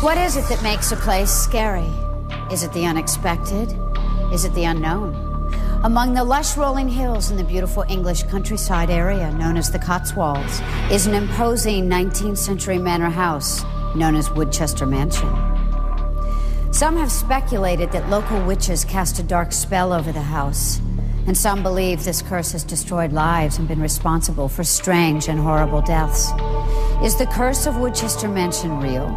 What is it that makes a place scary? Is it the unexpected? Is it the unknown? Among the lush rolling hills in the beautiful English countryside area known as the Cotswolds is an imposing 19th century manor house known as Woodchester Mansion. Some have speculated that local witches cast a dark spell over the house, and some believe this curse has destroyed lives and been responsible for strange and horrible deaths. Is the curse of Woodchester Mansion real?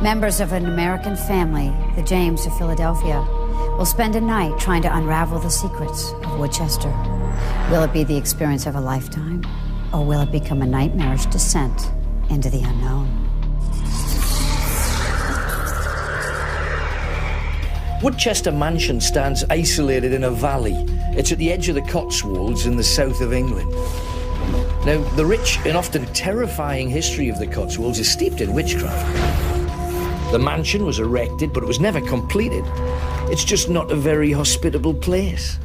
Members of an American family, the James of Philadelphia, will spend a night trying to unravel the secrets of Woodchester. Will it be the experience of a lifetime, or will it become a nightmarish descent into the unknown? Woodchester Mansion stands isolated in a valley. It's at the edge of the Cotswolds in the south of England. Now, the rich and often terrifying history of the Cotswolds is steeped in witchcraft. The mansion was erected, but it was never completed. It's just not a very hospitable place.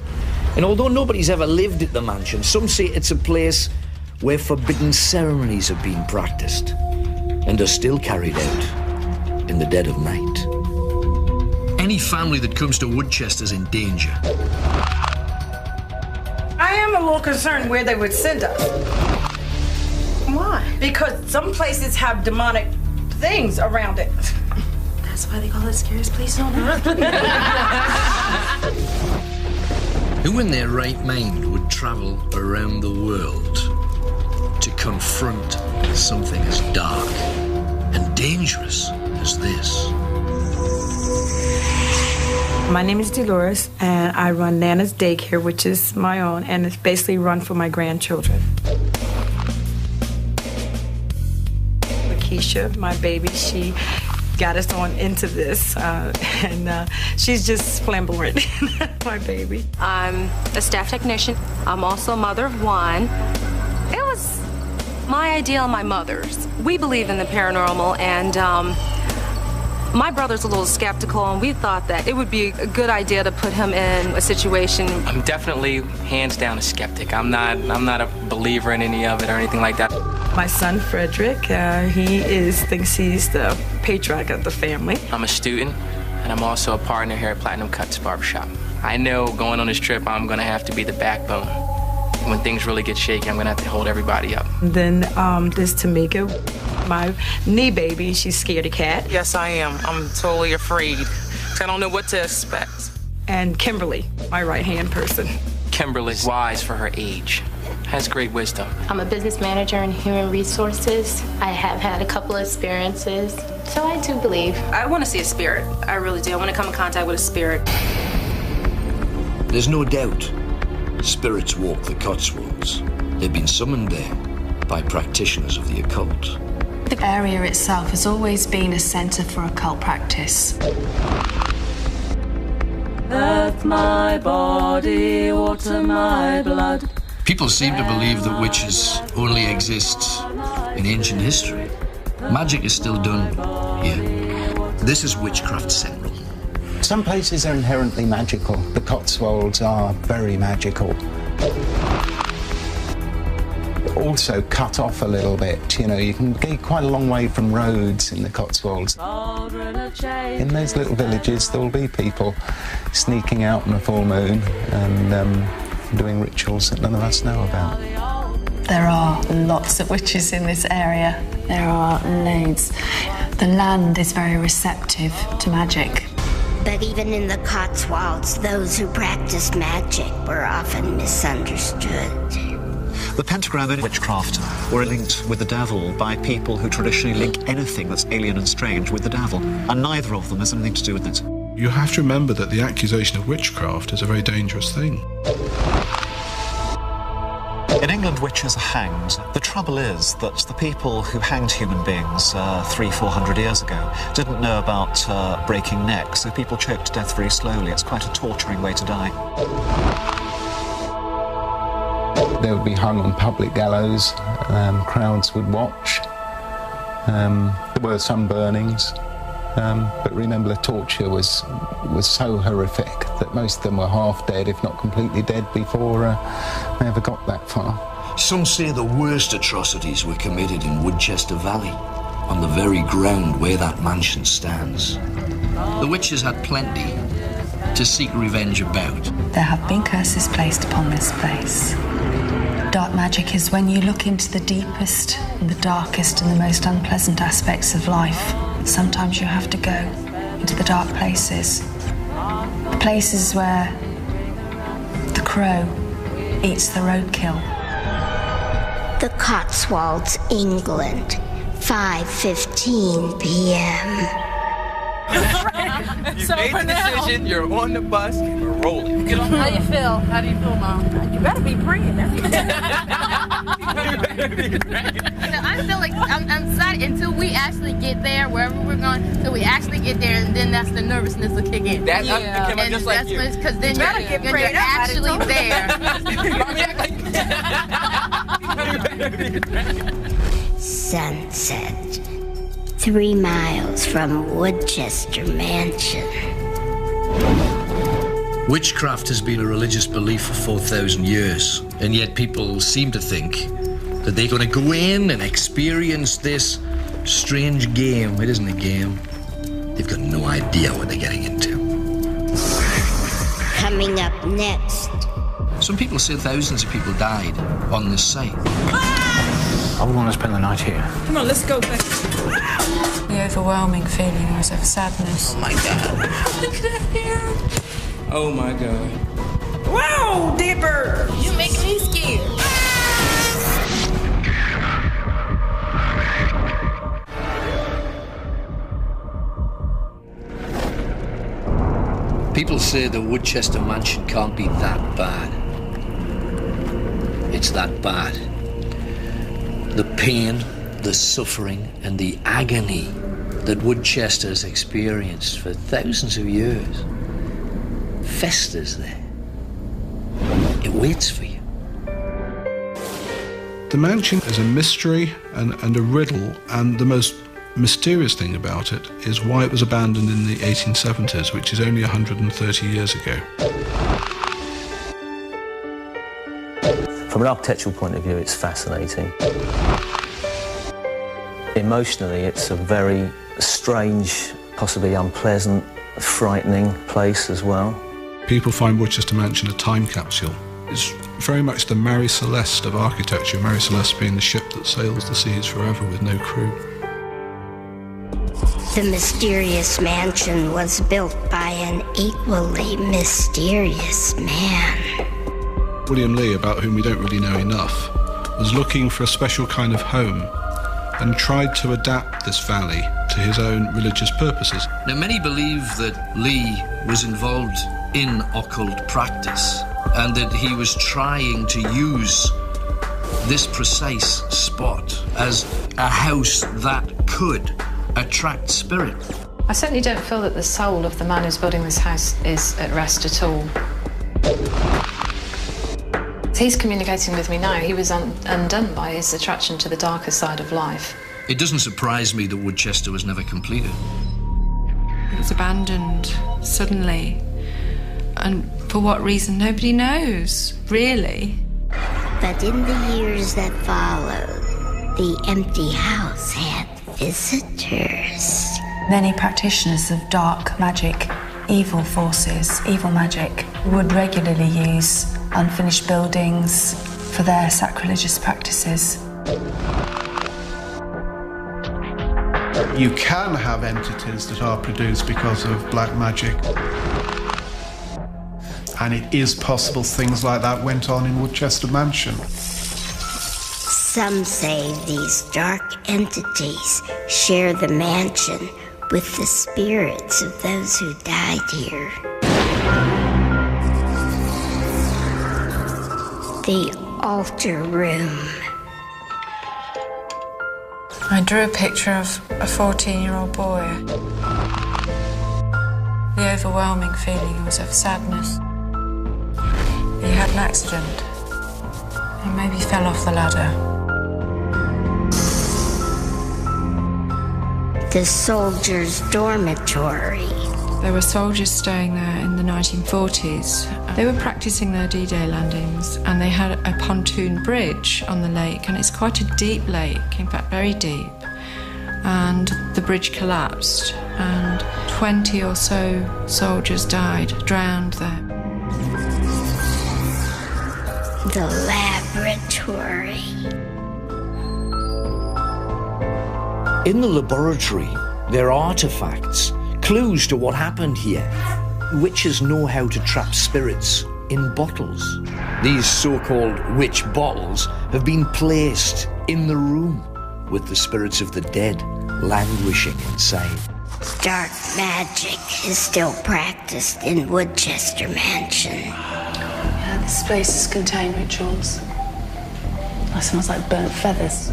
And although nobody's ever lived at the mansion, some say it's a place where forbidden ceremonies are being practiced and are still carried out in the dead of night. Any family that comes to Woodchester's in danger. I am a little concerned where they would send us. Why? Because some places have demonic things around it. That's why they call it Scariest place on earth. Who in their right mind would travel around the world to confront something as dark and dangerous as this? My name is Dolores, and I run Nana's Daycare, which is my own, and it's basically run for my grandchildren. Lakeisha, my baby, she got us on into this, and she's just flamboyant, my baby. I'm a staff technician. I'm also a mother of one. It was my idea and my mother's. We believe in the paranormal, and my brother's a little skeptical, and we thought that it would be a good idea to put him in a situation. I'm definitely hands down a skeptic. I'm not a believer in any of it or anything like that. My son, Frederick, he thinks he's the patriarch of the family. I'm a student, and I'm also a partner here at Platinum Cuts Barbershop. I know going on this trip, I'm gonna have to be the backbone. When things really get shaky, I'm gonna have to hold everybody up. Then there's Tamika, my knee baby. She's scared of cat. Yes, I am. I'm totally afraid. I don't know what to expect. And Kimberly, my right-hand person. Kimberly's wise for her age. Has great wisdom. I'm a business manager in human resources. I have had a couple of experiences, so I do believe. I want to see a spirit. I really do. I want to come in contact with a spirit. There's no doubt spirits walk the Cotswolds. They've been summoned there by practitioners of the occult. The area itself has always been a centre for occult practice. Earth my body, water my blood. People seem to believe that witches only exist in ancient history. Magic is still done here. This is Witchcraft Central. Some places are inherently magical. The Cotswolds are very magical. Also cut off a little bit. You know, you can get quite a long way from roads in the Cotswolds. In those little villages, there will be people sneaking out on a full moon and doing rituals that none of us know about. There are lots of witches in this area. There are loads. The land is very receptive to magic. But even in the Cotswolds, those who practiced magic were often misunderstood. The pentagram and witchcraft were linked with the devil by people who traditionally link anything that's alien and strange with the devil, and neither of them has anything to do with it. You have to remember that the accusation of witchcraft is a very dangerous thing. In England, witches are hanged. The trouble is that the people who hanged human beings 300-400 years ago didn't know about breaking necks, so people choked to death very slowly. It's quite a torturing way to die. They would be hung on public gallows, crowds would watch. There were some burnings, but remember the torture was so horrific that most of them were half dead, if not completely dead, before they ever got that far. Some say the worst atrocities were committed in Woodchester Valley, on the very ground where that mansion stands. The witches had plenty to seek revenge about. There have been curses placed upon this place. Dark magic is when you look into the deepest and the darkest and the most unpleasant aspects of life. Sometimes you have to go into the dark places. Places where the crow eats the roadkill. The Cotswolds, England, 5:15 p.m. You made the decision, you're on the bus, and we're rolling. How do you feel? How do you feel, Mom? You better be praying. I feel like I'm excited until we actually get there, wherever we're going, until we actually get there, and then that's the nervousness will kick in. That's just like you. Because then you're actually there. Sunset. 3 miles from Woodchester Mansion. Witchcraft has been a religious belief for 4,000 years, and yet people seem to think that they're going to go in and experience this strange game. It isn't a game. They've got no idea what they're getting into. Coming up next. Some people say thousands of people died on this site. I would want to spend the night here. Come on, let's go back. The overwhelming feeling was of sadness. Oh my God. Look at that hair. Oh my God. Wow, Dipper. You make me scared. People say the Woodchester mansion can't be that bad. It's that bad. The pain, the suffering, and the agony that Woodchester has experienced for thousands of years festers there. It waits for you. The mansion is a mystery and a riddle, and the most mysterious thing about it is why it was abandoned in the 1870s, which is only 130 years ago. From an architectural point of view, it's fascinating. Emotionally, it's a very strange, possibly unpleasant, frightening place as well. People find Woodchester Mansion a time capsule. It's very much the Mary Celeste of architecture, Mary Celeste being the ship that sails the seas forever with no crew. The mysterious mansion was built by an equally mysterious man. William Lee, about whom we don't really know enough, was looking for a special kind of home and tried to adapt this valley to his own religious purposes. Now, many believe that Lee was involved in occult practice and that he was trying to use this precise spot as a house that could attract spirit. I certainly don't feel that the soul of the man who's building this house is at rest at all. He's communicating with me now. He was undone by his attraction to the darker side of life. It doesn't surprise me that Woodchester was never completed. It was abandoned suddenly. And for what reason, nobody knows, really. But in the years that followed, the empty house had visitors. Many practitioners of dark magic, evil forces, evil magic, would regularly use unfinished buildings for their sacrilegious practices. You can have entities that are produced because of black magic. And it is possible things like that went on in Woodchester Mansion. Some say these dark entities share the mansion with the spirits of those who died here. The altar room. I drew a picture of a 14-year-old boy. The overwhelming feeling was of sadness. He had an accident. He maybe fell off the ladder. The soldiers' dormitory. There were soldiers staying there in the 1940s. They were practicing their D-Day landings, and they had a pontoon bridge on the lake, and it's quite a deep lake, in fact very deep. and the bridge collapsed, and 20 or so soldiers died, drowned there. The laboratory. In the laboratory, there are artifacts, clues to what happened here. Witches know how to trap spirits in bottles. These so-called witch bottles have been placed in the room with the spirits of the dead languishing inside. Dark magic is still practiced in Woodchester Mansion. Yeah, this place contains rituals. It smells like burnt feathers.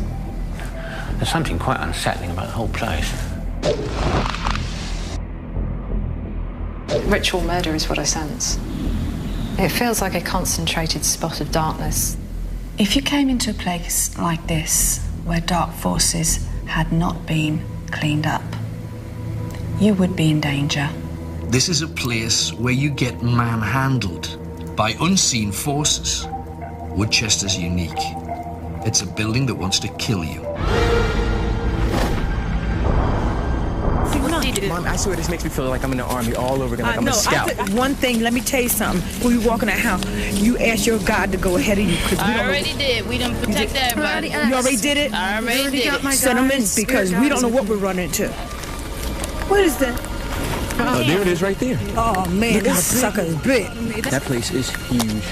There's something quite unsettling about the whole place. Ritual murder is what I sense. It feels like a concentrated spot of darkness. If you came into a place like this, where dark forces had not been cleaned up, you would be in danger. This is a place where you get manhandled by unseen forces. Woodchester's unique. It's a building that wants to kill you. Mom, I swear this makes me feel like I'm in the army all over again, like I'm a scout. One thing, let me tell you something. When you walk in that house, you ask your God to go ahead of you. I already did. We done protect everybody. You already did it? I already did it. Settlements, because we don't know what we're running into. What is that? Oh, there it is right there. Oh, man, this sucker is big. That place is huge.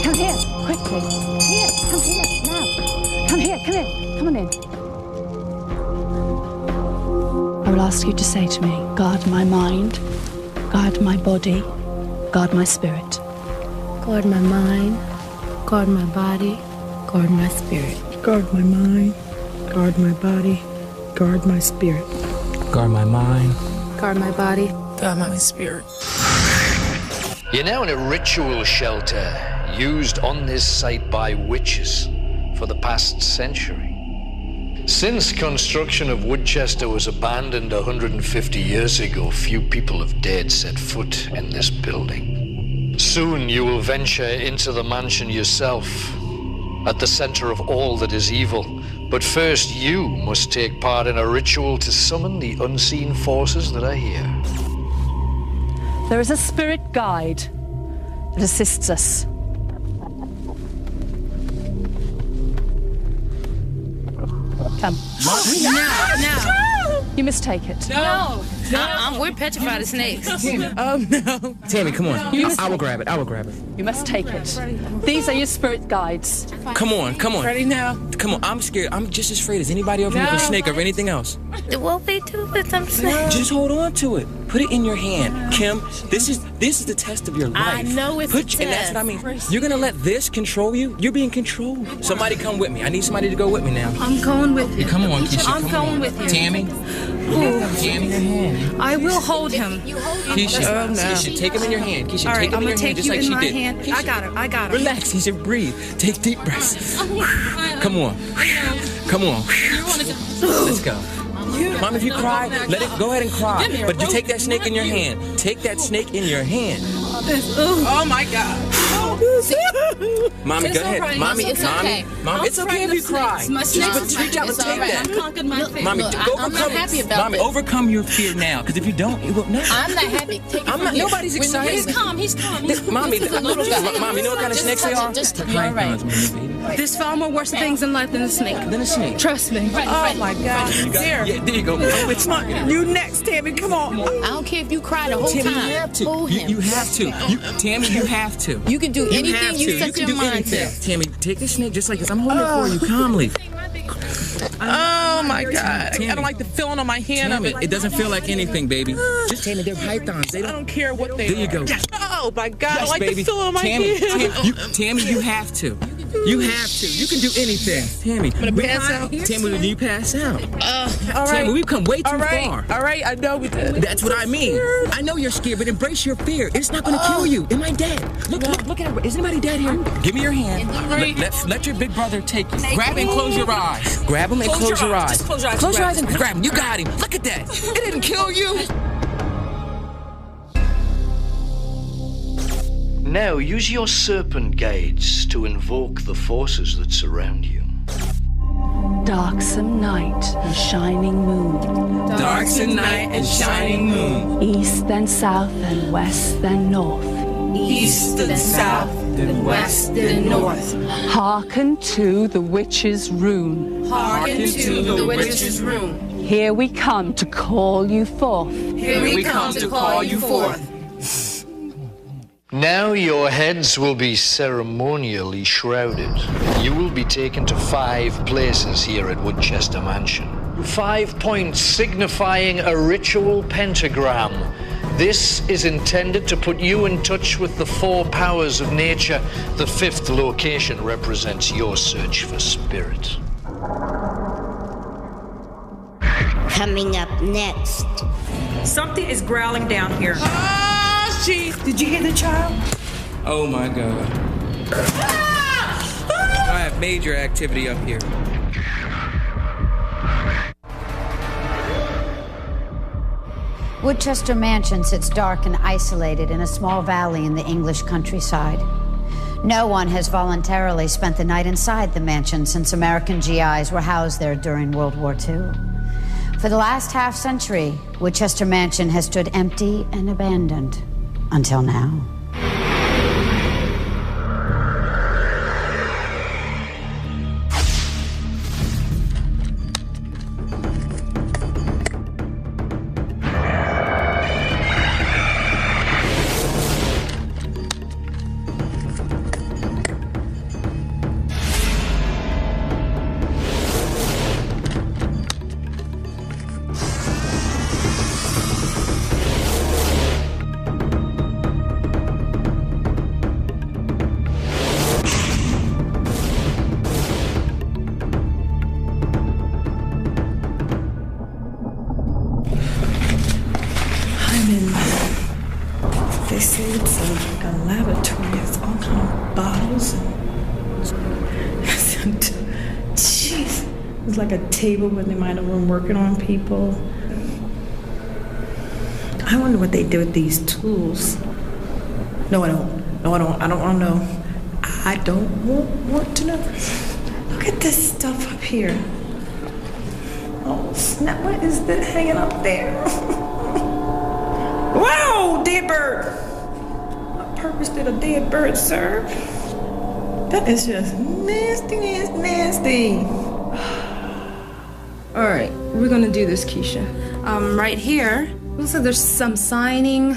Come here, quickly. Here, come here, now. Come on in. I will ask you to say to me, guard my mind, guard my body, guard my spirit. Guard my mind, guard my body, guard my spirit. Guard my mind, guard my body, guard my spirit. Guard my mind. Guard my body, guard my spirit. You're now in a ritual shelter used on this site by witches for the past century. Since construction of Woodchester was abandoned 150 years ago, few people have dared set foot in this building. Soon you will venture into the mansion yourself, at the center of all that is evil. But first you must take part in a ritual to summon the unseen forces that are here. There is a spirit guide that assists us. Come. No. You must take it. No. We're petrified of snakes. Oh, no. Tammy, come on. I will grab it. You must take it. These are your spirit guides. Come on. Ready now? Come on, I'm scared. I'm just as afraid as anybody over here of a snake or anything else. What we do with them snakes? Just hold on to it. Put it in your hand. Kim, this is the test of your life. I know it's a test. And that's what I mean. You're going to let this control you? You're being controlled. Somebody come with me. I need somebody to go with me now. I'm going with you. Come on, Keisha. I'm going with you. Tammy. Tammy, your hand. I will hold him. Keisha, Keisha, take him in your hand. Keisha, all right, take him in your hand just like she did. Hand. I got him. Relax, Keisha, breathe. Take deep breaths. Come on. Let's go. Mom, if you cry, let it go ahead and cry. But you take that snake in your hand. Take that snake in your hand. Oh my God. Mommy, go ahead. Mommy, it's okay. Mom, it's okay if you cry. Just reach out and take that. Mommy, Mommy, overcome your fear now. Because if you don't, you will not. I'm not happy. Nobody's excited. He's calm. Mommy, you know what kind of snakes they are? You're all right. There's far more worse things in life than a snake. Trust me. Oh my God. There you go. You next, Tammy. Come on. I don't care if you cry the whole time. Tammy, you have to. You have to. Tammy, you have to. You can do anything you set your mind to. Tammy, take the snake just like this. I'm holding it for you calmly. Oh my God. I don't like the feeling on my hand of it. It doesn't feel like anything, baby. Just Tammy, they're pythons. I don't care what they are. There you go. Oh my God. I like baby. the feeling on my hand. Tammy, you have to. You have to. You can do anything. Tammy. I'm gonna pass out. Tammy, when you pass out. All right. Tammy, we've come way too far. All right, I know we did. That's what I mean. I know you're scared, but embrace your fear. It's not going to kill you. Am I dead? Look at her. Is anybody dead here? Give me your hand. Let your big brother take you. Grab him and close your eyes. Grab him and close your eyes. Just close your eyes. Close your eyes and grab him. You got him. Look at that. It didn't kill you. Now use your serpent guides to invoke the forces that surround you. darksome night and shining moon. Darksome night and shining moon. East then south and west then north. East and south, then west and north. Hearken to the witch's rune. Hearken to the witch's rune. Here we come to call you forth. Here we come to call you forth. Now your heads will be ceremonially shrouded. You will be taken to 5 places here at Woodchester Mansion. 5 points signifying a ritual pentagram. This is intended to put you in touch with the 4 powers of nature. The 5th location represents your search for spirit. Coming up next. Something is growling down here. Ah, jeez. Did you hear the child? Oh my God. I have major activity up here. Woodchester Mansion sits dark and isolated in a small valley in the English countryside. No one has voluntarily spent the night inside the mansion since American GIs were housed there during World War II. For the last half-century, Woodchester Mansion has stood empty and abandoned until now. They say it's like a laboratory. It's all kind of bottles and jeez. It's like a table where they might have been working on people. I wonder what they did with these tools. No, I don't. No, I don't. I don't want to know. I don't want to know. Look at this stuff up here. Oh snap! What is that hanging up there? Wow, dead bird. What purpose did a dead bird serve? That is just nasty. All right, we're gonna do this, Keisha. Right here, looks like there's some signing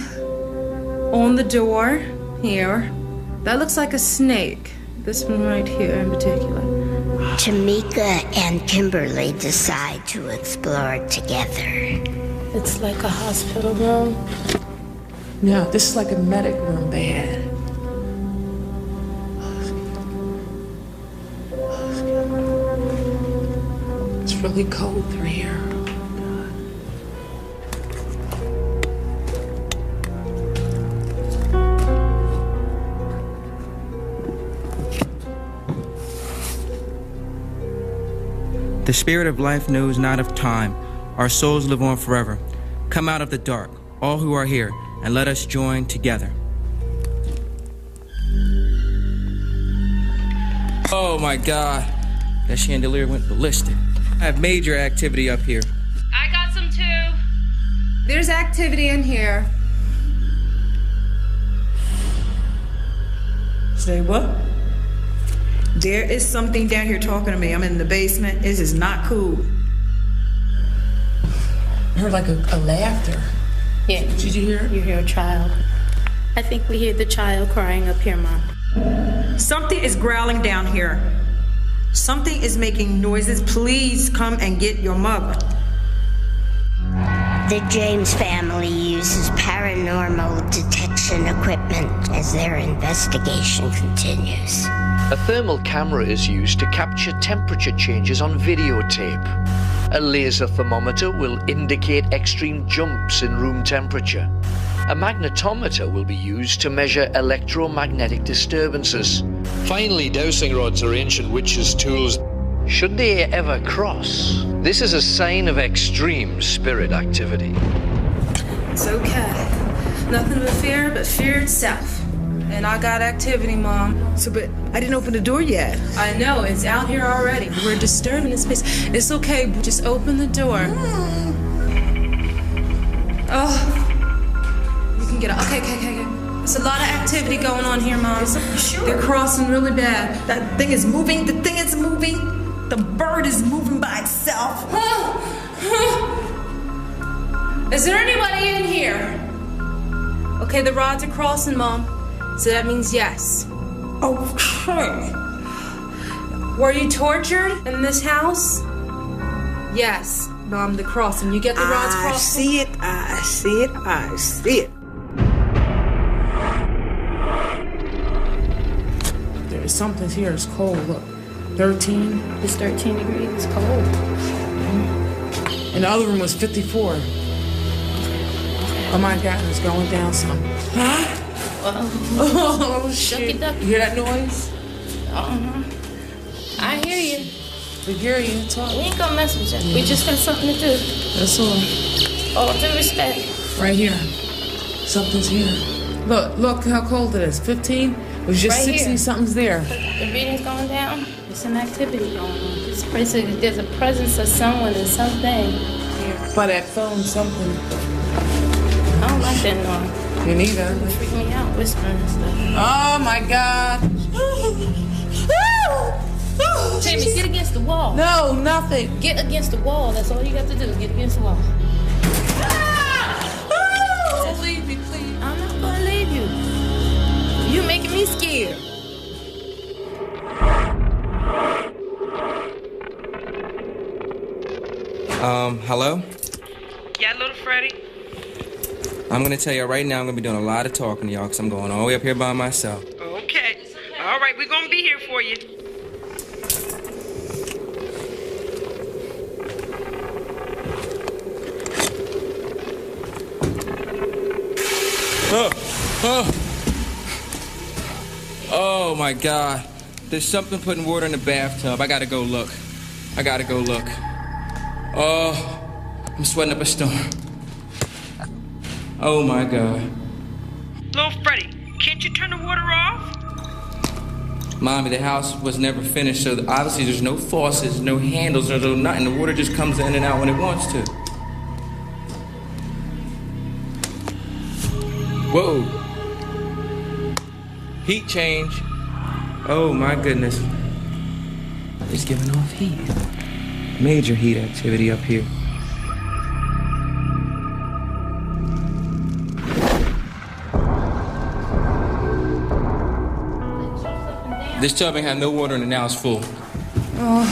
on the door here. That looks like a snake. This one right here in particular. Tamika and Kimberly decide to explore together. It's like a hospital room. No, this is like a medic room they had. It's really cold through here. The spirit of life knows not of time. Our souls live on forever. Come out of the dark, all who are here, and let us join together. Oh my God. That chandelier went ballistic. I have major activity up here. I got some too. There's activity in here. Say what? There is something down here talking to me. I'm in the basement. This is not cool. I heard like a laughter. Yeah. Did you hear it? You hear a child. I think we hear the child crying up here, Mom. Something is growling down here. Something is making noises. Please come and get your mother. The James family uses paranormal detection equipment as their investigation continues. A thermal camera is used to capture temperature changes on videotape. A laser thermometer will indicate extreme jumps in room temperature. A magnetometer will be used to measure electromagnetic disturbances. Finally, dowsing rods are ancient witches' tools. Should they ever cross, this is a sign of extreme spirit activity. It's okay. Nothing but fear itself. and I got activity, Mom. So, but I didn't open the door yet. I know, it's out here already. We're disturbing the space. It's okay, just open the door. Oh, you can get out. Okay. There's a lot of activity going on here, Mom. Sure. They're crossing really bad. That thing is moving. The thing is moving. The bird is moving by itself. Is there anybody in here? Okay, the rods are crossing, Mom. So that means yes. Okay. Were you tortured in this house? Yes, Mom, the crossing. You get the rods crossing? I see it. There's something here. It's cold. Look. 13. It's 13 degrees. It's cold. And the other room was 54. Oh my God, it's going down some. Huh? Oh, shit. You hear that noise? I hear you. We hear you. Talk. We ain't gonna mess with you. We just got something to do. That's all. All due respect. Right here. Something's here. Look how cold it is. 15? It was just Right 60 here. something's there. The reading's going down. There's some activity going on. There's a presence of someone and something. By that phone, something. I don't like that noise. Me neither. It freak me out, whispering and stuff. Oh my God. Jamie, get against the wall. No, nothing. Get against the wall. That's all you got to do. Get against the wall. Don't leave me, please. I'm not gonna leave you. You're making me scared. Hello? Yeah, little Freddie. I'm gonna tell you right now, I'm gonna be doing a lot of talking to y'all because I'm going all the way up here by myself. Okay. All right, we're gonna be here for you. Oh my God. There's something putting water in the bathtub. I gotta go look. Oh, I'm sweating up a storm. Oh my God. Little Freddie, can't you turn the water off? Mommy, the house was never finished, so obviously there's no faucets, no handles, there's no nothing. The water just comes in and out when it wants to. Whoa. Heat change. Oh my goodness. It's giving off heat. Major heat activity up here. This tub ain't had no water in it, now it's full. Oh,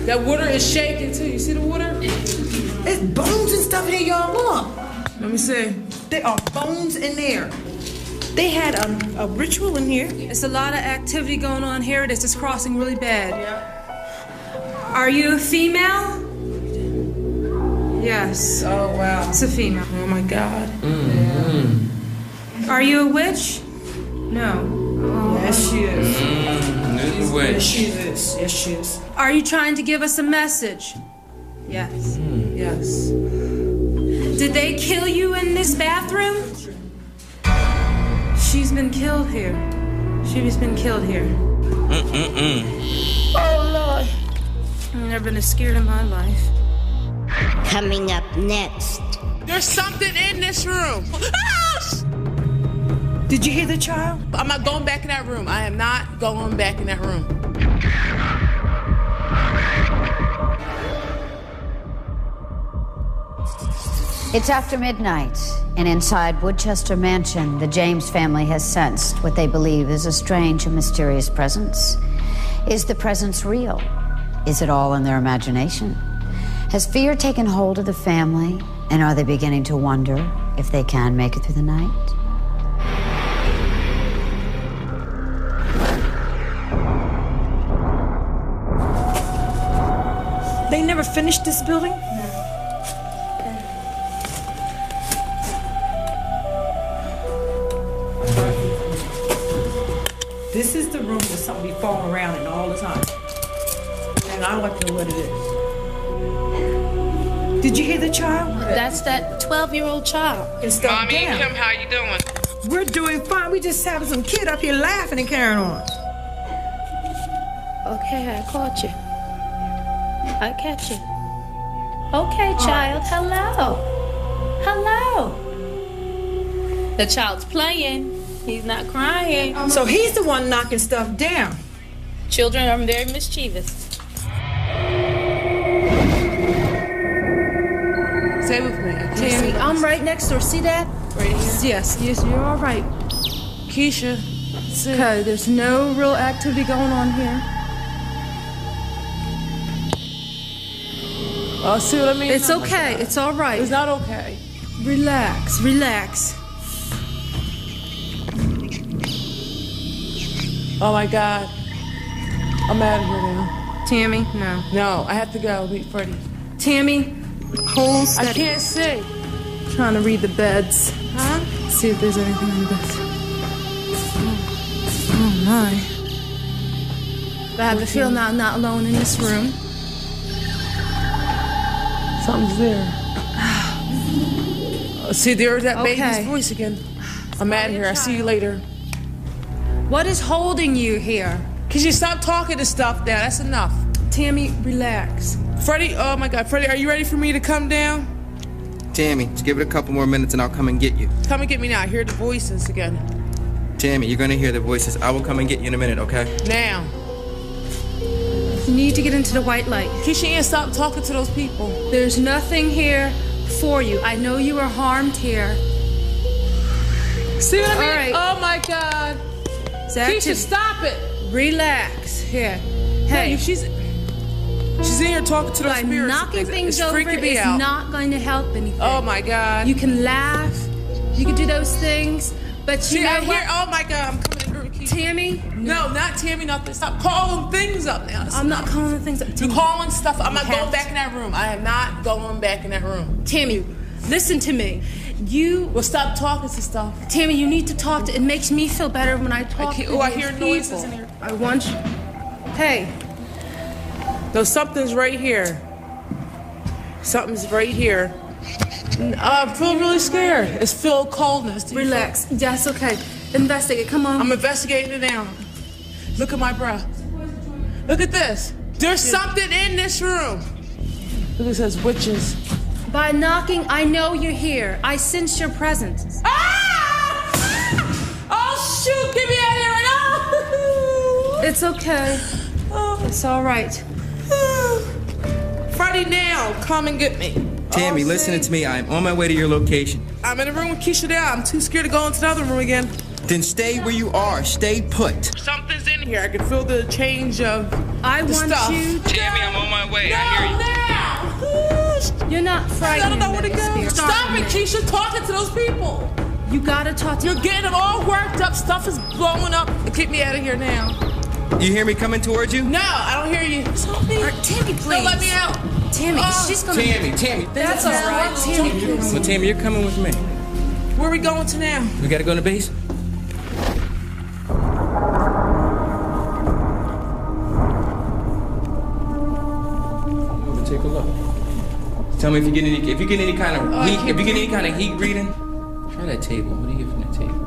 that water is shaking too. You see the water? It's bones and stuff in here, y'all. Look. Let me see. There are bones in there. They had a ritual in here. It's a lot of activity going on here. This is crossing really bad. Yeah. Are you a female? Yes. Oh, wow. It's a female. Oh, my God. Mm-hmm. Are you a witch? No. Oh, yes, she is. This witch. Yes, she is. Yes, she is. Are you trying to give us a message? Yes. Yes. Did they kill you in this bathroom? She's been killed here. She's been killed here. Oh, Lord. I've never been as scared in my life. Coming up next. There's something in this room. Did you hear the child? I'm not going back in that room. I am not going back in that room. It's after midnight, and inside Woodchester Mansion, the James family has sensed what they believe is a strange and mysterious presence. Is the presence real? Is it all in their imagination? Has fear taken hold of the family, and are they beginning to wonder if they can make it through the night? They never finished this building? This is the room that something be falling around in all the time. And I'd like to know what it is. Did you hear the child? That's that 12-year-old child. Mommy and Kim, how you doing? We're doing fine. We just having some kid up here laughing and carrying on. Okay, I caught you. I catch you. Okay, child. Hello. Hello. The child's playing. He's not crying. So he's the one knocking stuff down. Children are very mischievous. Stay with me. Tammy, I'm right next door. See that? Right here? Yes, you're all right. Keisha. Okay, there's no real activity going on here. Oh, see what I mean? It's okay. It's all right. It's not okay. Relax. Relax. Oh my God. I'm out of here now. Tammy, no. No, I have to go meet Freddie. Tammy, hold steady. I can't see. Trying to read the beds. Huh? See if there's anything on the beds. Oh my. I have the feeling I'm not alone in this room. Something's there. See, there's that baby's voice again. I'm out of here. I'll see you later. What is holding you here? Could you stop talking to stuff now? That's enough. Tammy, relax. Freddie, oh my God. Freddie, are you ready for me to come down? Tammy, just give it a couple more minutes and I'll come and get you. Come and get me now. I hear the voices again. Tammy, you're gonna hear the voices. I will come and get you in a minute, okay? Now. You need to get into the white light. Keisha Ann, stop talking to those people. There's nothing here for you. I know you were harmed here. See what I mean? All right. Oh my God. Keisha, stop it. Relax. Here. Hey. No, she's in here talking to those spirits. Knocking things over freaking me is out. not going to help anything. Oh my God. You can laugh. You can do those things. But you know what? Oh my God, I'm coming in here. Tammy? No, not Tammy, nothing. Stop calling things up now. I'm not calling things up. You're calling stuff. I'm not going back in that room. I am not going back in that room. Tammy, listen to me. Well, stop talking to stuff. Tammy, you need to talk to. It makes me feel better when I talk to I hear noises in here. I want you. Hey. No, something's right here. Something's right here. I feel really scared. It's filled coldness. Relax. That's okay. Investigate. Come on. I'm investigating it now. Look at my breath. Look at this. There's something in this room. Look, it says witches. By knocking, I know you're here. I sense your presence. Ah! Oh, shoot! Get me out of here right now! It's okay. It's all right. Freddie, now, come and get me. Tammy, listen to me. I'm on my way to your location. I'm in a room with Keisha now. I'm too scared to go into the other room again. Then stay where you are. Stay put. Something's in here. I can feel the change of stuff. You. Tammy, I'm on my way. I hear you. Now! You're not frightened. I don't know where to go. Stop it, Keisha, talking to those people. You gotta talk to You're getting them all worked up. Stuff is blowing up. Get me out of here now. You hear me coming towards you? No, I don't hear you. Help me. Tammy, please. Don't let me out. Tammy, she's gonna... Tammy. That's all right. Tammy, please. Well, Tammy, you're coming with me. Where are we going to now? We gotta go in the base. Take a look. Tell me if you get any kind of heat. If you get any kind of heat reading, try that table. What do you get from that table?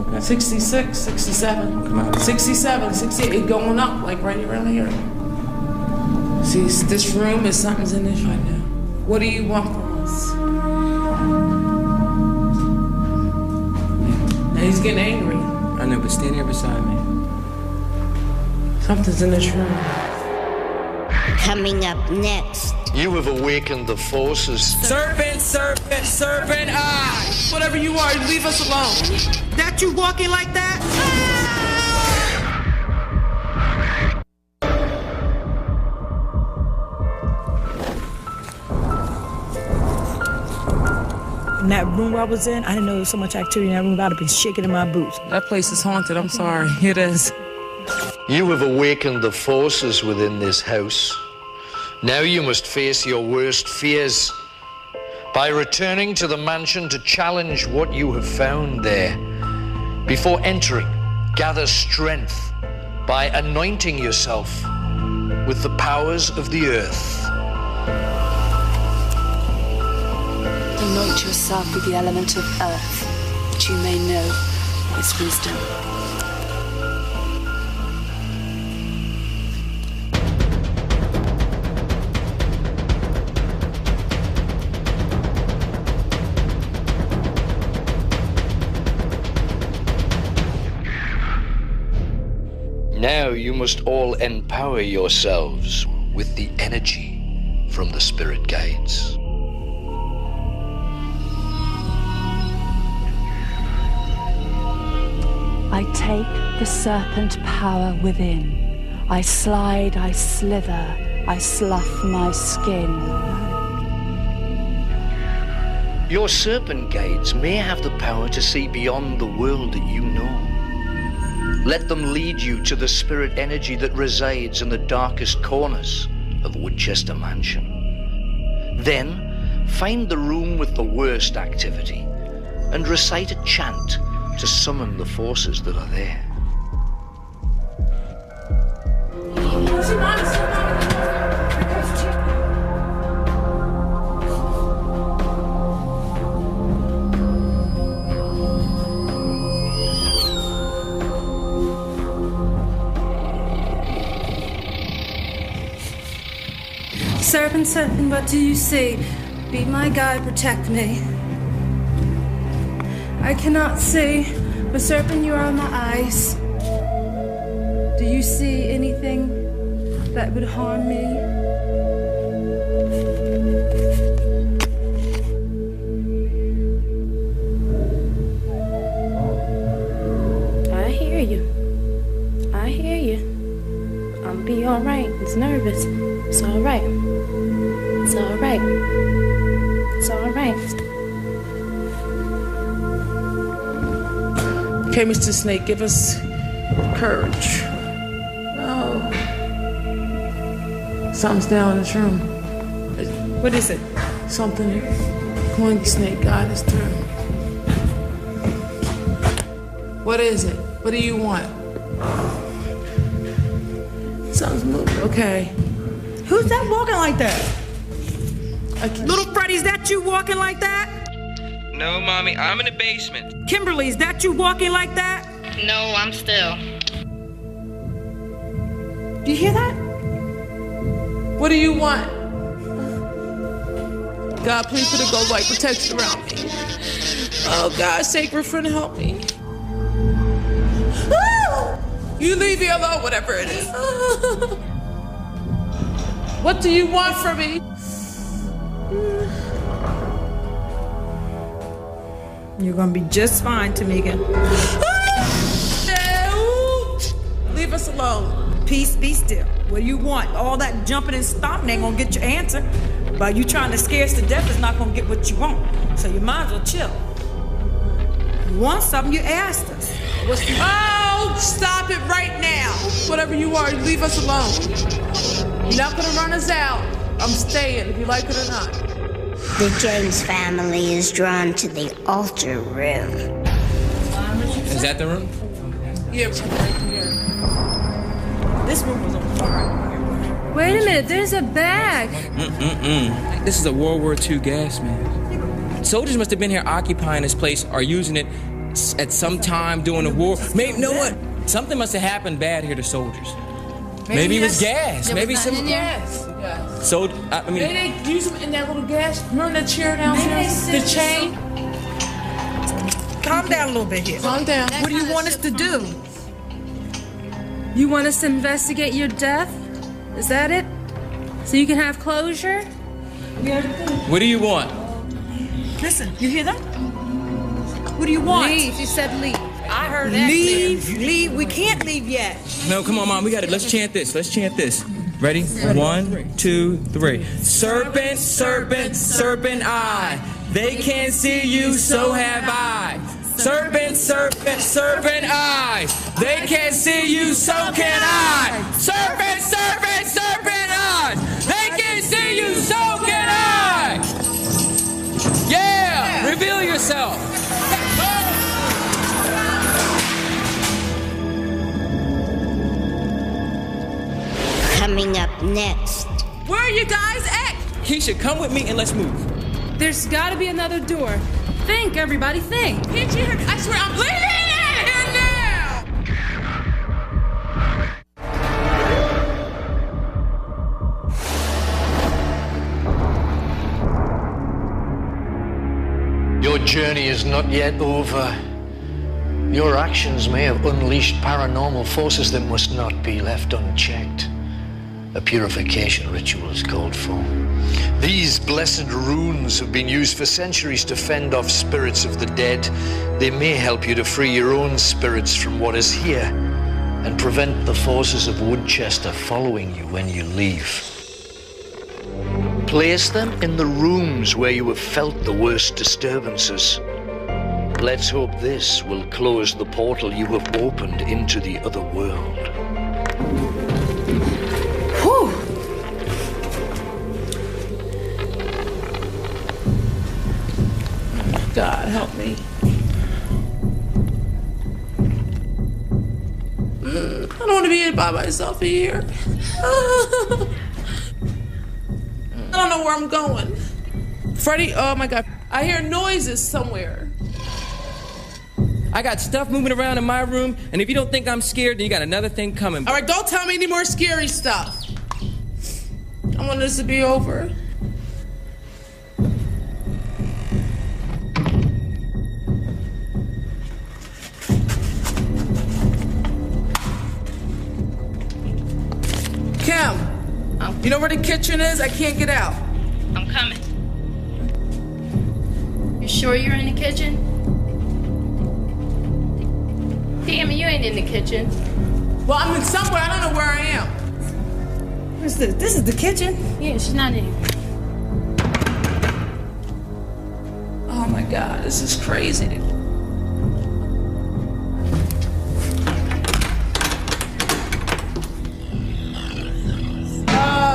Okay. 66, 67. Come on. 67, 68, going up like right around here. See, this room is something's in this right now. What do you want from us? Now he's getting angry. I know, but stand here beside me. Something's in this room. Coming up next. You have awakened the forces. Serpent eye. Whatever you are, leave us alone. That you walking like that? In that room I was in, I didn't know there was so much activity in that room. I'd have been shaking in my boots. That place is haunted. I'm sorry. It is. You have awakened the forces within this house. Now you must face your worst fears by returning to the mansion to challenge what you have found there. Before entering, gather strength by anointing yourself with the powers of the earth. Anoint yourself with the element of earth, that you may know its wisdom. Now you must all empower yourselves with the energy from the spirit guides. I take the serpent power within. I slide, I slither, I slough my skin. Your serpent guides may have the power to see beyond the world that you know. Let them lead you to the spirit energy that resides in the darkest corners of Woodchester Mansion. Then, find the room with the worst activity and recite a chant to summon the forces that are there. Serpent, serpent, what do you see? Be my guide, protect me. I cannot see, but serpent, you are my eyes. Do you see anything that would harm me? I hear you. I hear you. I'll be all right. It's nervous. It's all right. It's all right. It's all right. Okay, Mr. Snake, give us courage. Oh. Something's down in this room. What is it? Something. Come on, Snake, guide us through. What is it? What do you want? Something's moving. Okay. Who's that walking like that? Little Freddy, is that you walking like that? No, Mommy, I'm in the basement. Kimberly, is that you walking like that? No, I'm still. Do you hear that? What do you want? God, please put a gold light protection around me. Oh, God, sacred friend, help me. You leave me alone, whatever it is. What do you want from me? You're gonna be just fine, Tamika. Leave us alone. Peace, be still. What do you want? All that jumping and stomping ain't gonna get your answer. But you trying to scare us to death is not gonna get what you want. So you might as well chill. You want something, you asked us. Oh, stop it right now. Whatever you are, leave us alone. You're not gonna run us out. I'm staying, if you like it or not. The Jones family is drawn to the altar room. Is that the room? Yeah, right here. This room was on fire. Wait a minute, there's a bag. This is a World War II gas mask. Soldiers must have been here occupying this place or using it at some time during the war. Maybe, know what? Something must have happened bad here to soldiers. Maybe it was gas. Maybe some gas. So, I mean, maybe they use them in that little gas. Remember the chair downstairs? The chain? Calm down a little bit here. Calm down. What do you want us to do? You want us to investigate your death? Is that it? So you can have closure? what do you want? Listen, you hear that? What do you want? Leave. You said leave. I heard that. Leave. We can't leave yet. No, come on, Mom. We got it. Let's chant this. Ready? 1, 2, 3. Serpent, serpent, serpent eye. They can't see you, so have I. Serpent, serpent, serpent eye. They can't see you, so can I. Serpent, serpent, serpent eye. They can't see you, so can I. Yeah! Reveal yourself. Coming up next. Where are you guys at? Keisha, come with me and let's move. There's gotta be another door. Think, everybody, think. Can't you hear me? I swear I'm bleeding out here now! Your journey is not yet over. Your actions may have unleashed paranormal forces that must not be left unchecked. A purification ritual is called for. These blessed runes have been used for centuries to fend off spirits of the dead. They may help you to free your own spirits from what is here and prevent the forces of Woodchester following you when you leave. Place them in the rooms where you have felt the worst disturbances. Let's hope this will close the portal you have opened into the other world. Whew. God, help me. I don't want to be by myself here. I don't know where I'm going. Freddie, oh my God. I hear noises somewhere. I got stuff moving around in my room, and if you don't think I'm scared, then you got another thing coming. All right, don't tell me any more scary stuff. I want this to be over. Kim, you know where the kitchen is? I can't get out. I'm coming. You sure you're in the kitchen? Tammy, you ain't in the kitchen. Well, I'm in somewhere. I don't know where I am. Where's this? This is the kitchen? Yeah, she's not in. Oh my God, this is crazy.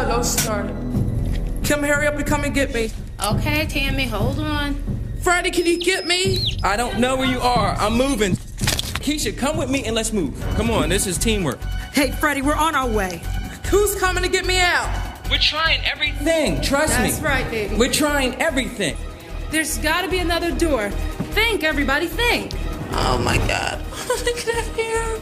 Don't start it. Kim, hurry up and come and get me. Okay, Tammy, hold on. Freddie, can you get me? I don't know where you are. I'm moving. Keisha, come with me and let's move. Come on, this is teamwork. Hey, Freddie, we're on our way. Who's coming to get me out? We're trying everything. Trust me. That's right, baby. We're trying everything. There's gotta be another door. Think, everybody, think. Oh my God. Get out of here.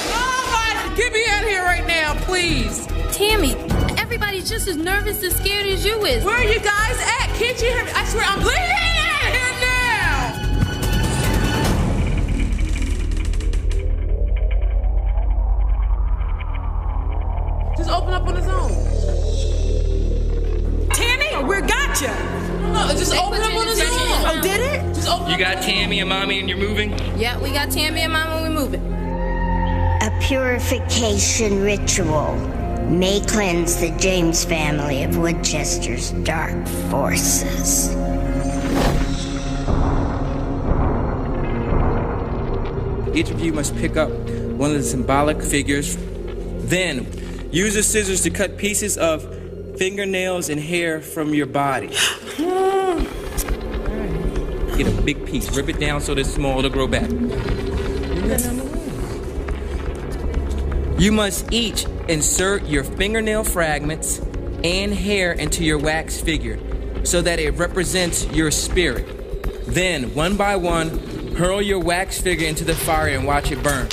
Oh my, get me out of here right now, please. Tammy, everybody's just as nervous and scared as you is. Where are you guys at? Can't you hear me? I swear I'm bleeding out of here now. Just open up on its own. Tammy, we got you. No, just open up on its own. Oh, did it? Just open You got Tammy and Mommy and you're moving? Yeah, we got Tammy and Mama, we're moving. A purification ritual may cleanse the James family of Woodchester's dark forces. Each of you must pick up one of the symbolic figures. Then, use the scissors to cut pieces of fingernails and hair from your body. Get a big piece, rip it down so that it's small to grow back. You must each insert your fingernail fragments and hair into your wax figure so that it represents your spirit. Then, one by one, hurl your wax figure into the fire and watch it burn.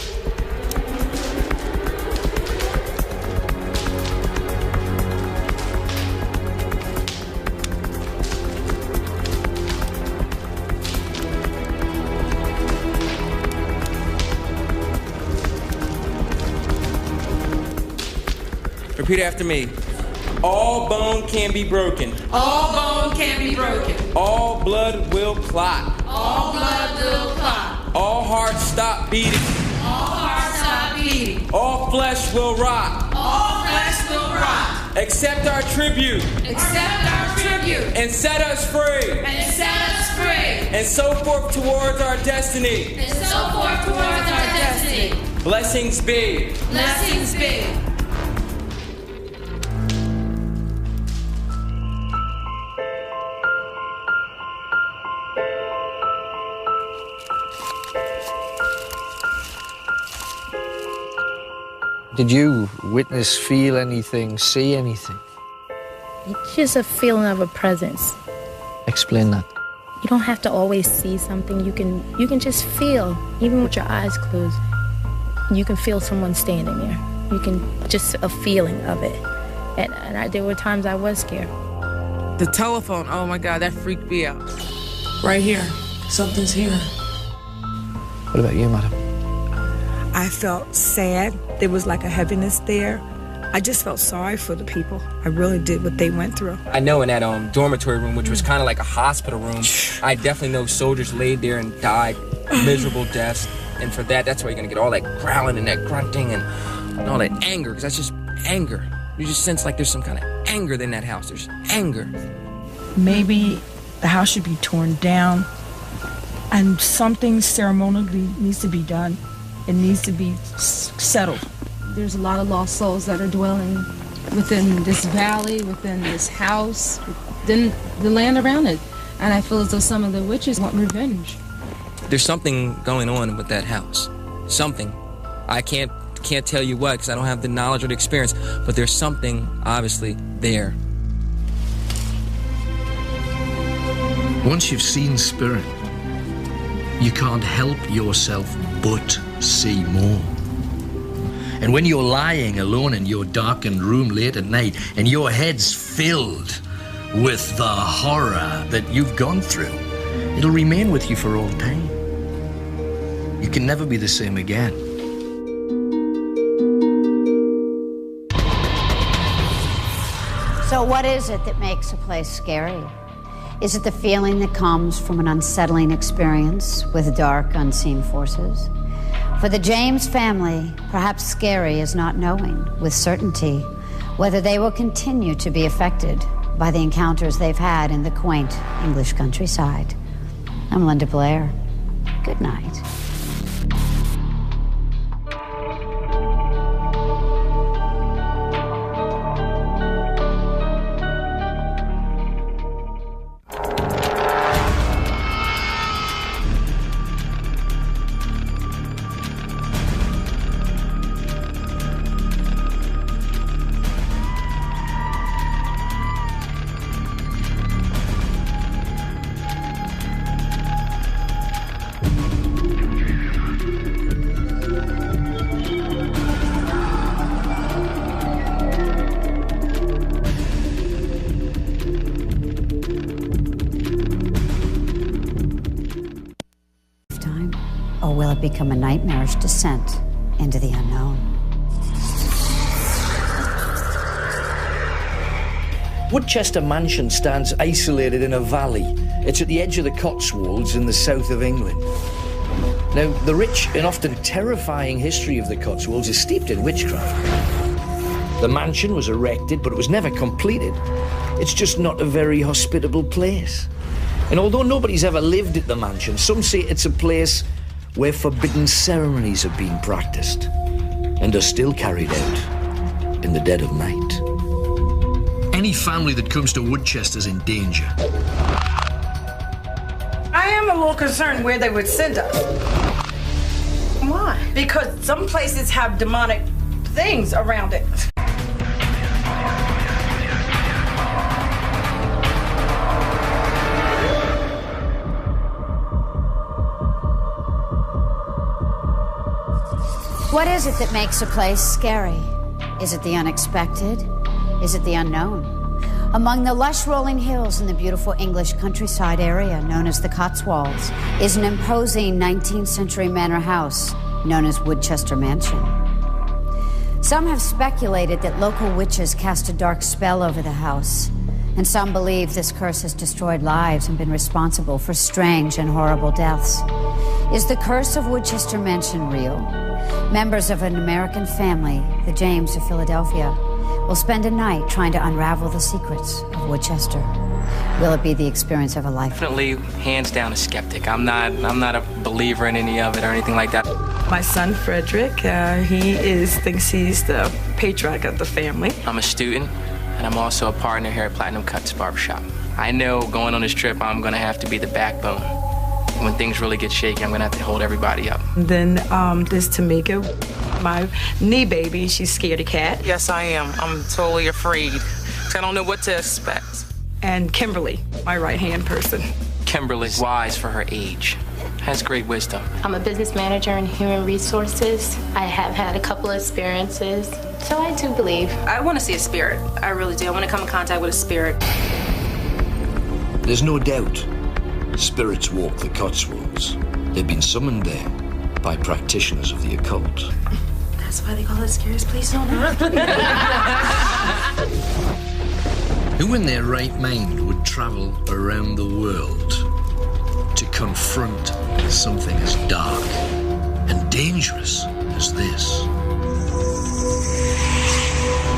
Repeat after me. All bone can be broken. All bone can be broken. All blood will clot. All blood will clot. All hearts stop beating. All hearts stop beating. All flesh will rot. All flesh will rot. Accept our tribute. Accept our tribute. And set us free. And set us free. And so forth towards our destiny. And so forth towards our destiny. Blessings be. Blessings be. Did you witness, feel anything, see anything? It's just a feeling of a presence. Explain that. You don't have to always see something. You can just feel, even with your eyes closed. You can feel someone standing there. You can just a feeling of it. And there were times I was scared. The telephone, oh my God, that freaked me out. Right here, something's here. What about you, madam? I felt sad. There was like a heaviness there. I just felt sorry for the people. I really did what they went through. I know in that dormitory room, which was kind of like a hospital room, I definitely know soldiers laid there and died miserable deaths. And for that, that's why you're going to get all that growling and that grunting and all that anger, because that's just anger. You just sense like there's some kind of anger in that house. There's anger. Maybe the house should be torn down and something ceremonially needs to be done. It needs to be settled. There's a lot of lost souls that are dwelling within this valley, within this house, within the land around it. And I feel as though some of the witches want revenge. There's something going on with that house. Something. I can't tell you what, because I don't have the knowledge or the experience, but there's something obviously there. Once you've seen spirit, you can't help yourself but see more. And when you're lying alone in your darkened room late at night and your head's filled with the horror that you've gone through, it'll remain with you for all time. You can never be the same again. So what is it that makes a place scary? Is it the feeling that comes from an unsettling experience with dark, unseen forces? For the James family, perhaps scary is not knowing with certainty whether they will continue to be affected by the encounters they've had in the quaint English countryside. I'm Linda Blair. Good night. Or will it become a nightmarish descent into the unknown? Woodchester Mansion stands isolated in a valley. It's at the edge of the Cotswolds in the south of England. Now, the rich and often terrifying history of the Cotswolds is steeped in witchcraft. The mansion was erected, but it was never completed. It's just not a very hospitable place. And although nobody's ever lived at the mansion, some say it's a place where forbidden ceremonies are being practiced and are still carried out in the dead of night. Any family that comes to Woodchester's in danger. I am a little concerned where they would send us. Why? Because some places have demonic things around it. What is it that makes a place scary? Is it the unexpected? Is it the unknown? Among the lush rolling hills in the beautiful English countryside area known as the Cotswolds is an imposing 19th century manor house known as Woodchester Mansion. Some have speculated that local witches cast a dark spell over the house, and some believe this curse has destroyed lives and been responsible for strange and horrible deaths. Is the curse of Woodchester Mansion real? Members of an American family, the James of Philadelphia, will spend a night trying to unravel the secrets of Woodchester. Will it be the experience of a lifetime? Definitely, hands down, a skeptic. I'm not a believer in any of it or anything like that. My son, Frederick, he thinks he's the patriarch of the family. I'm a student, and I'm also a partner here at Platinum Cuts Barbershop. I know going on this trip, I'm gonna have to be the backbone. When things really get shaky, I'm gonna have to hold everybody up. Then there's Tamika, my knee baby. She's scared of cat. Yes, I am. I'm totally afraid. I don't know what to expect. and Kimberly, my right-hand person. Kimberly's wise for her age, has great wisdom. I'm a business manager in human resources. I have had a couple of experiences, so I do believe. I want to see a spirit. I really do. I want to come in contact with a spirit. There's no doubt spirits walk the Cotswolds. They've been summoned there by practitioners of the occult. That's why they call it the scariest place on earth. Who in their right mind would travel around the world to confront something as dark and dangerous as this?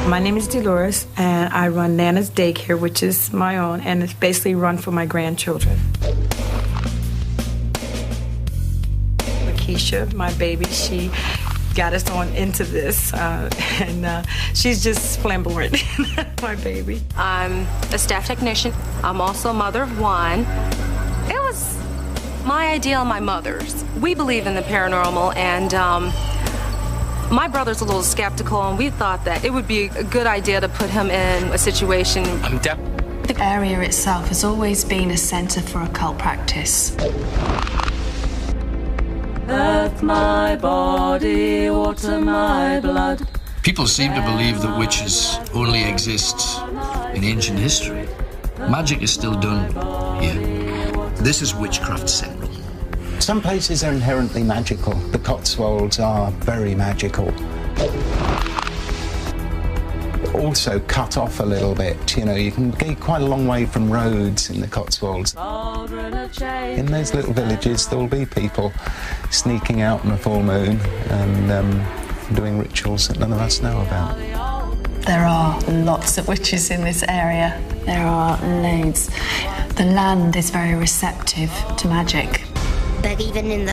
My name is Dolores, and I run Nana's Daycare, which is my own, and it's basically run for my grandchildren. Lakeisha, my baby, she got us on into this, and she's just flamboyant, my baby. I'm a staff technician. I'm also a mother of one. It was my idea and my mother's. We believe in the paranormal, and my brother's a little skeptical, and we thought that it would be a good idea to put him in a situation. The area itself has always been a centre for occult practice. Earth my body, water my blood. People seem to believe that witches only exist in ancient history. Magic is still done here. This is Witchcraft Central. Some places are inherently magical. The Cotswolds are very magical. Also cut off a little bit, you know, you can get quite a long way from roads in the Cotswolds. In those little villages there'll be people sneaking out on a full moon and doing rituals that none of us know about. There are lots of witches in this area. There are loads. The land is very receptive to magic. But even in the